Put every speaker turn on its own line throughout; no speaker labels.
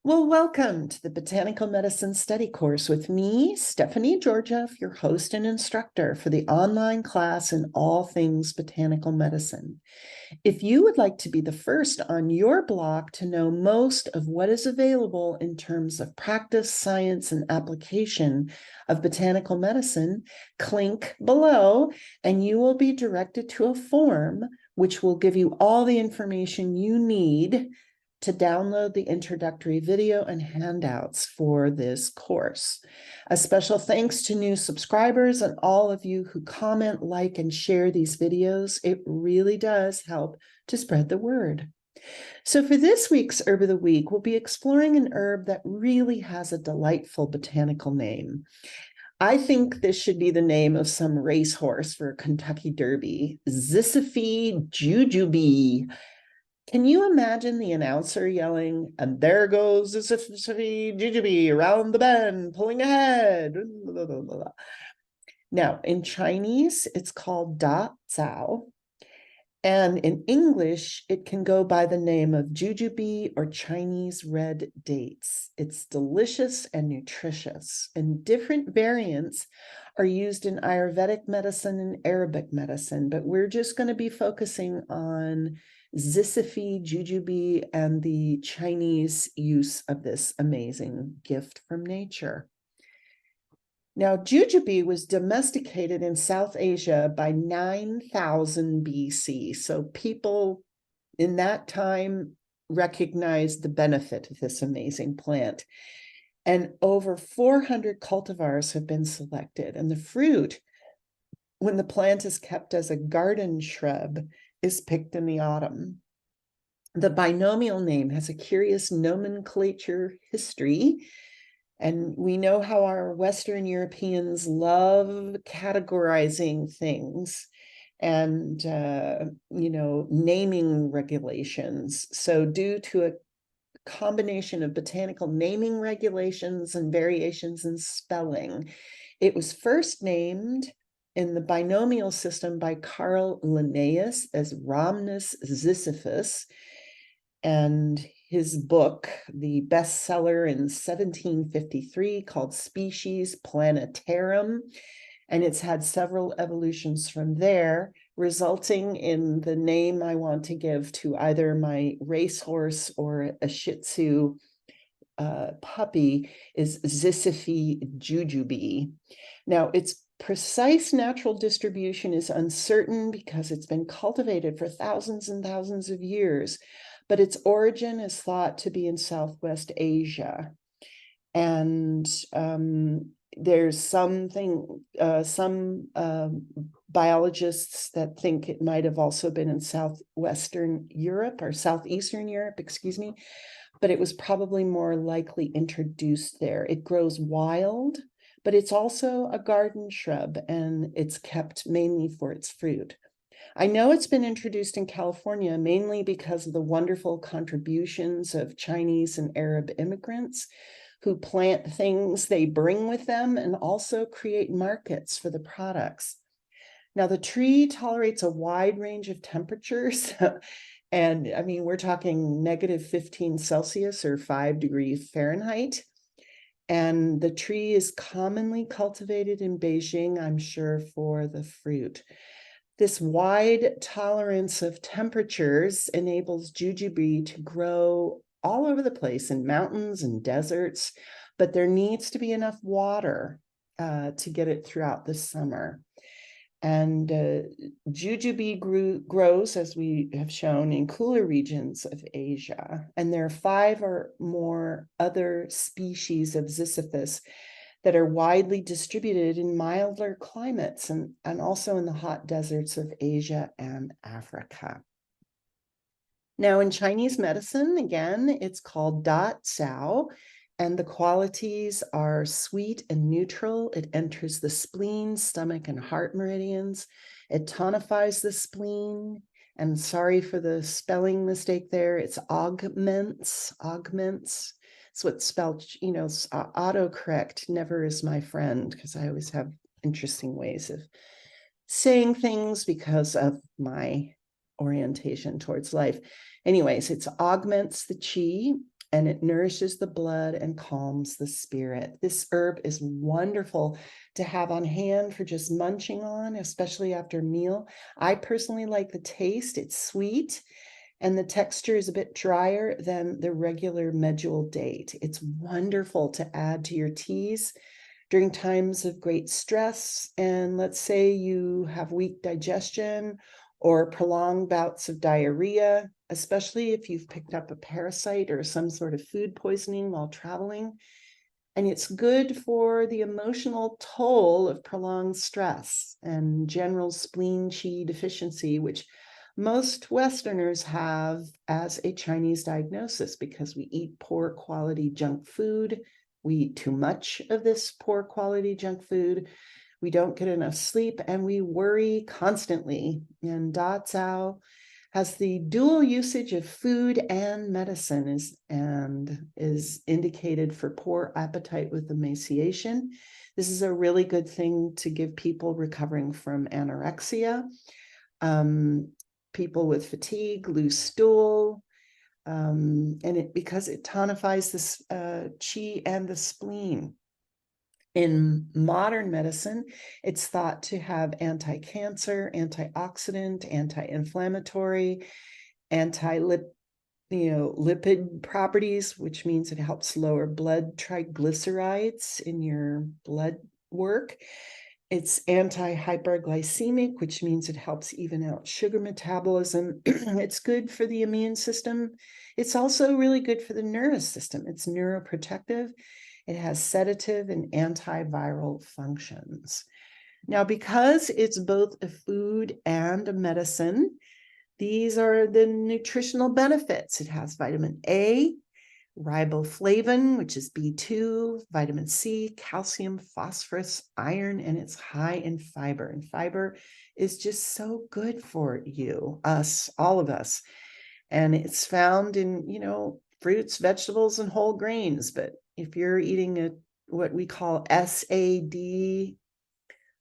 Well, welcome to the Botanical Medicine Study course with me, Stephanie Georgiev, your host and instructor for the online class in all things botanical medicine. If you would like to be the first on your blog to know most of what is available in terms of practice, science, and application of botanical medicine, click below and you will be directed to a form which will give you all the information you need to download the introductory video and handouts for this course. A special thanks to new subscribers and all of you who comment, like, and share these videos. It really does help to spread the word. So for this week's Herb of the Week, we'll be exploring an herb that really has a delightful botanical name. I think this should be the name of some racehorse for a Kentucky Derby, Ziziphus jujube. Can you imagine the announcer yelling, "And there goes Ziziphus jujube around the bend, pulling ahead"? Now, in Chinese, it's called da zao. And in English, it can go by the name of jujube or Chinese red dates. It's delicious and nutritious, and different variants are used in Ayurvedic medicine and Arabic medicine, but we're just going to be focusing on Ziziphus jujube and the Chinese use of this amazing gift from nature. Now, jujube was domesticated in South Asia by 9000 BC. So people in that time recognized the benefit of this amazing plant. And over 400 cultivars have been selected. And the fruit, when the plant is kept as a garden shrub, is picked in the autumn. The binomial name has a curious nomenclature history. And we know how our Western Europeans love categorizing things and, naming regulations. So due to a combination of botanical naming regulations and variations in spelling, it was first named in the binomial system by Carl Linnaeus as Rhamnus ziziphus, and his book, the bestseller in 1753 called Species Plantarum, and it's had several evolutions from there, resulting in the name I want to give to either my racehorse or a Shih Tzu puppy is Ziziphus jujube. Now, its precise natural distribution is uncertain because it's been cultivated for thousands and thousands of years, but its origin is thought to be in Southwest Asia. And there's some biologists that think it might have also been in Southwestern Europe or Southeastern Europe, excuse me, but it was probably more likely introduced there. It grows wild, but it's also a garden shrub, and it's kept mainly for its fruit. I know it's been introduced in California mainly because of the wonderful contributions of Chinese and Arab immigrants who plant things they bring with them and also create markets for the products. Now, the tree tolerates a wide range of temperatures. And I mean, we're talking -15 Celsius or 5 degrees Fahrenheit. And the tree is commonly cultivated in Beijing, I'm sure, for the fruit. This wide tolerance of temperatures enables jujube to grow all over the place in mountains and deserts, but there needs to be enough water to get it throughout the summer. And jujube grows, as we have shown, in cooler regions of Asia. And there are 5 or more other species of Ziziphus that are widely distributed in milder climates and also in the hot deserts of Asia and Africa. Now, in Chinese medicine, again, it's called da zao, and the qualities are sweet and neutral. It enters the spleen, stomach, and heart meridians. It tonifies the spleen. And sorry for the spelling mistake there. It's augments. It's what's spelled, autocorrect never is my friend, because I always have interesting ways of saying things because of my orientation towards life. Anyways, it augments the qi, and it nourishes the blood and calms the spirit. This herb is wonderful to have on hand for just munching on, especially after a meal. I personally like the taste. It's sweet, and the texture is a bit drier than the regular medjool date. It's wonderful to add to your teas during times of great stress. And let's say you have weak digestion or prolonged bouts of diarrhea, especially if you've picked up a parasite or some sort of food poisoning while traveling. And it's good for the emotional toll of prolonged stress and general spleen qi deficiency, which most Westerners have as a Chinese diagnosis because we eat poor quality junk food. We eat too much of this poor quality junk food. We don't get enough sleep, and we worry constantly. And Da Cao has the dual usage of food and medicine is indicated for poor appetite with emaciation. This is a really good thing to give people recovering from anorexia, people with fatigue, loose stool, and because it tonifies this qi and the spleen. In modern medicine, it's thought to have anti-cancer, antioxidant, anti-inflammatory, lipid properties, which means it helps lower blood triglycerides in your blood work. It's anti-hyperglycemic, which means it helps even out sugar metabolism. It's good for the immune system. It's also really good for the nervous system. It's neuroprotective. It has sedative and antiviral functions. Now, because it's both a food and a medicine, these are the nutritional benefits. It has vitamin A, riboflavin, which is B2, vitamin C, calcium, phosphorus, iron, and it's high in fiber. And fiber is just so good for you, us, all of us. And it's found in, fruits, vegetables, and whole grains. But if you're eating what we call SAD,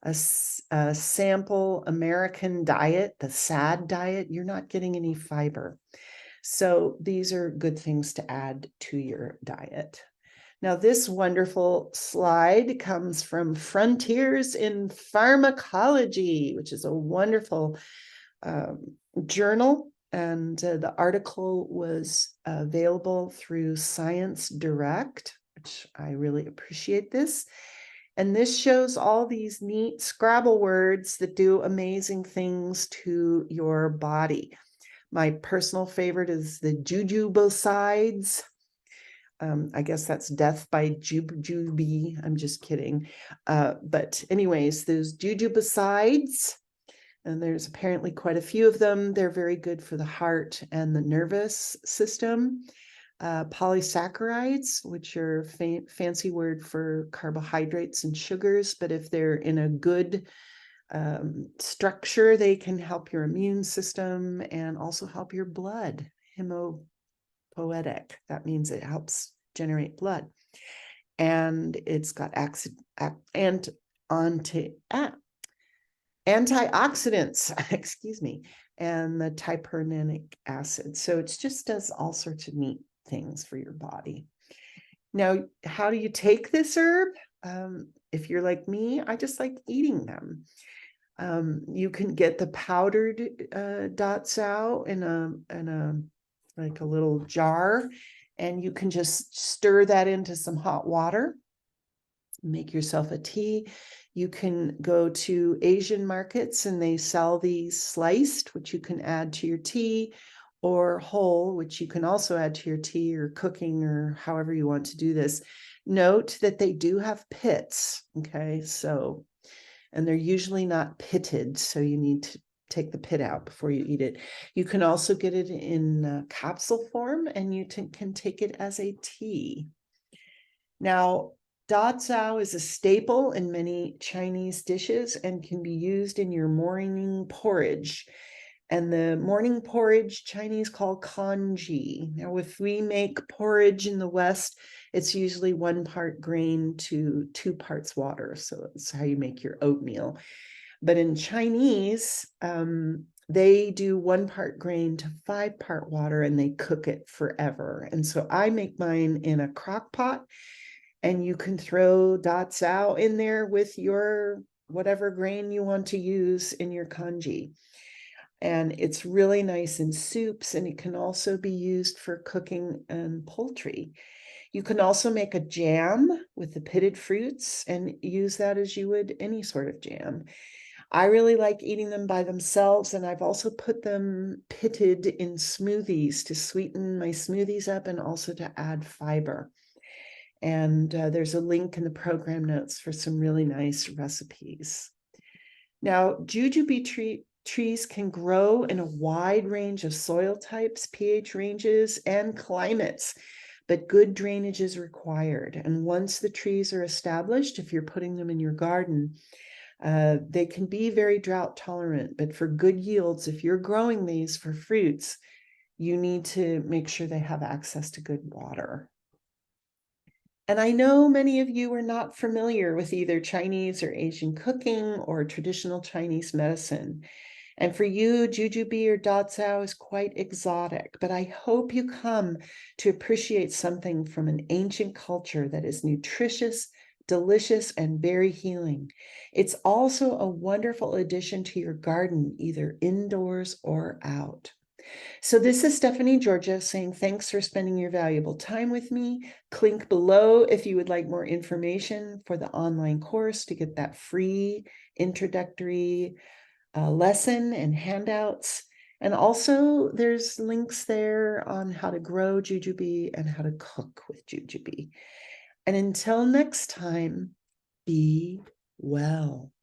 a sample American diet, the SAD diet, you're not getting any fiber. So these are good things to add to your diet. Now, this wonderful slide comes from Frontiers in Pharmacology, which is a wonderful journal. And the article was available through Science Direct, which I really appreciate this. And this shows all these neat Scrabble words that do amazing things to your body. My personal favorite is the jujubicides. I guess that's death by jujube. I'm just kidding. But anyways, those jujubicides, and there's apparently quite a few of them. They're very good for the heart and the nervous system. Polysaccharides, which are fancy word for carbohydrates and sugars, but if they're in a good structure, they can help your immune system and also help your blood. Hemopoietic, that means it helps generate blood. And it's got antioxidants, excuse me, and the typernic acid. So it just does all sorts of neat things for your body. Now, how do you take this herb? If you're like me, I just like eating them. You can get the powdered Da Cao in a like a little jar, and you can just stir that into some hot water. Make yourself a tea. You can go to Asian markets and they sell these sliced, which you can add to your tea, or whole, which you can also add to your tea or cooking or however you want to do this. Note that they do have pits, okay? So, and they're usually not pitted, so you need to take the pit out before you eat it. You can also get it in capsule form, and you can take it as a tea. Now, Da Cao is a staple in many Chinese dishes and can be used in your morning porridge. And the morning porridge Chinese call congee. Now, if we make porridge in the West, it's usually 1 part grain to 2 parts water. So that's how you make your oatmeal. But in Chinese, They do 1 part grain to 5 part water, and they cook it forever. And so I make mine in a crock pot, and you can throw datsao in there with your whatever grain you want to use in your congee. And it's really nice in soups, and it can also be used for cooking poultry. You can also make a jam with the pitted fruits and use that as you would any sort of jam. I really like eating them by themselves, and I've also put them pitted in smoothies to sweeten my smoothies up and also to add fiber. And there's a link in the program notes for some really nice recipes. Now, jujube trees can grow in a wide range of soil types, pH ranges, and climates, but good drainage is required. And once the trees are established, if you're putting them in your garden, they can be very drought tolerant, but for good yields, if you're growing these for fruits, you need to make sure they have access to good water. And I know many of you are not familiar with either Chinese or Asian cooking or traditional Chinese medicine. And for you, jujube or datsao is quite exotic, but I hope you come to appreciate something from an ancient culture that is nutritious, delicious, and very healing. It's also a wonderful addition to your garden, either indoors or out. So this is Stephanie Georgia saying thanks for spending your valuable time with me. Click below if you would like more information for the online course to get that free introductory lesson and handouts. And also there's links there on how to grow jujube and how to cook with jujube. And until next time, be well.